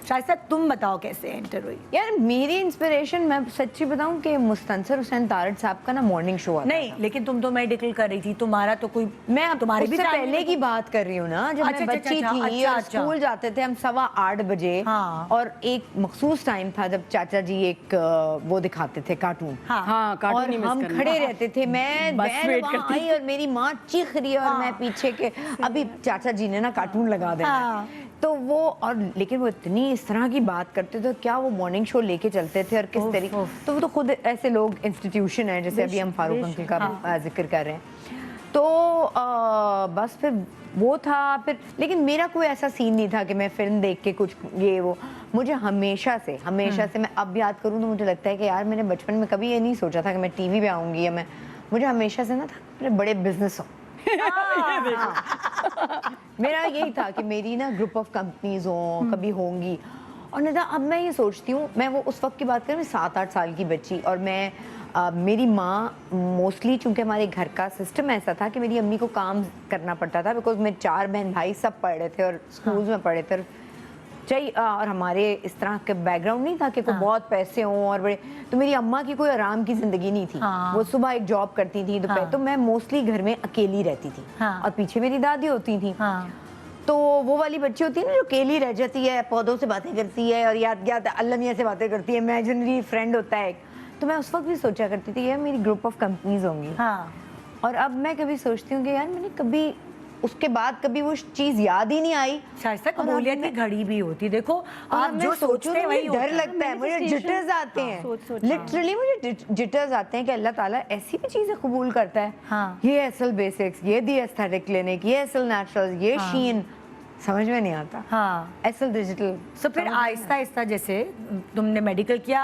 शायद तुम बताओ कैसे एंटर हुई? यार मेरी इंस्पिरेशन, मैं सच्ची बताऊं कि मुस्तनसर हुसैन तारड़ साहब का ना मॉर्निंग शो आता नहीं था। लेकिन तुम तो मेडिकल कर रही थी, तुम्हारा तो कोई, मैं तुम्हारी भी उससे family पहले में की तो- बात कर रही हूँ ना, जब अच्छा, मैं अच्छा, बच्ची अच्छा, थी अच्छा, और अच्छा। स्कूल जाते थे हम 8:15 बजे। हाँ। और एक मखसूस टाइम था जब चाचा जी एक वो दिखाते थे कार्टून। हाँ, कार्टून और ही मिस हम करना। खड़े रहते थे, मैं बस वैन वेट वहाँ करती आई और मेरी माँ चीख रही है और मैं पीछे के अभी चाचा जी ने ना कार्टून लगा देना हाँ। है। तो वो, और लेकिन वो इतनी इस तरह की बात करते थे, क्या वो मॉर्निंग शो लेके चलते थे और किस उफ, तरीके, उफ। तो वो तो खुद ऐसे लोग इंस्टीट्यूशन है, जैसे अभी हम फारूक अंकल का जिक्र कर रहे हैं। तो बस फिर वो था फिर, लेकिन मेरा कोई ऐसा सीन नहीं था कि मैं फिल्म देख के कुछ ये वो, मुझे हमेशा से मैं अब याद करूँ तो मुझे लगता है कि यार मैंने बचपन में कभी ये नहीं सोचा था कि मैं टीवी पे आऊँगी, या मैं, मुझे हमेशा से ना था मेरे बड़े बिजनेस हो। मेरा यही था कि मेरी ना ग्रुप ऑफ कंपनीज हों, कभी होंगी। और नहीं था, अब मैं ये सोचती हूँ, मैं वो उस वक्त की बात करूँ, मैं 7-8 साल की बच्ची, और मैं मेरी माँ मोस्टली, चूंकि हमारे घर का सिस्टम ऐसा था कि मेरी अम्मी को काम करना पड़ता था, बिकॉज मेरे 4 बहन भाई सब पढ़ रहे थे और स्कूल में पढ़े थे, चाहिए, और हमारे इस तरह के बैकग्राउंड नहीं था कि कोई बहुत पैसे हों और बड़े, तो मेरी अम्मा की कोई आराम की जिंदगी नहीं थी। वो सुबह एक जॉब करती थी, दोपहर, तो मैं मोस्टली घर में अकेली रहती थी। और पीछे मेरी दादी होती थी। तो वो वाली बच्ची होती है ना जो अकेली रह जाती है, पौधों से बातें करती है और याद याद अल्लाह मियां से बातें करती है, इमेजिनरी फ्रेंड होता है। तो मैं उस वक्त भी सोचा करती थी यार मेरी ग्रुप ऑफ कंपनीज होंगी। और अब मैं कभी सोचती हूँ कि यार मैंने कभी उसके बाद कभी वो चीज याद ही नहीं आई। शायद कबूलियत की घड़ी भी होती, देखो आप जो सोचते हैं वही डर लगता है, मुझे जिटर्स आते हैं, लिटरली मुझे जिटर्स आते हैं कि अल्लाह ताला ऐसी भी चीजें कबूल करता है। ये असल बेसिक्स, ये दी एस्थेटिक क्लिनिक, ये असल नेचुरल, ये शीन, समझ में नहीं आता। असल डिजिटल। तो फिर आहिस्ता आहिस्ता जैसे तुमने मेडिकल किया,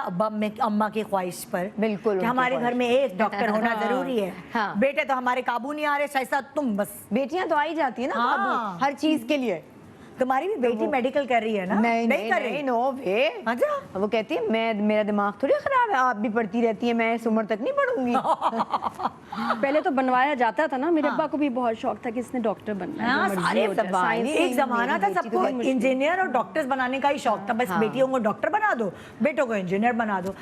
अम्मा की ख्वाहिश पर, बिल्कुल कि हमारे घर में एक डॉक्टर होना जरूरी है। बेटे तो हमारे काबू नहीं आ रहे, शायद तुम बस, बेटियां तो आ ही जाती है ना काबू हर चीज के लिए। तुम्हारी भी बेटी मेडिकल कर रही है ना? नहीं कर रही। नो वे। अच्छा, वो कहती है मैं, मेरा दिमाग थोड़ी खराब है, आप भी पढ़ती रहती है, मैं इस उम्र तक नहीं पढ़ूंगी। पहले तो बनवाया जाता था ना, मेरे अब्बा को भी बहुत शौक था कि इसने डॉक्टर बनना है। सारे एक जमाना था सबको इंजीनियर और डॉक्टर्स बनाने का ही शौक था, बस बेटियों को डॉक्टर बना दो, बेटों को इंजीनियर बना दो।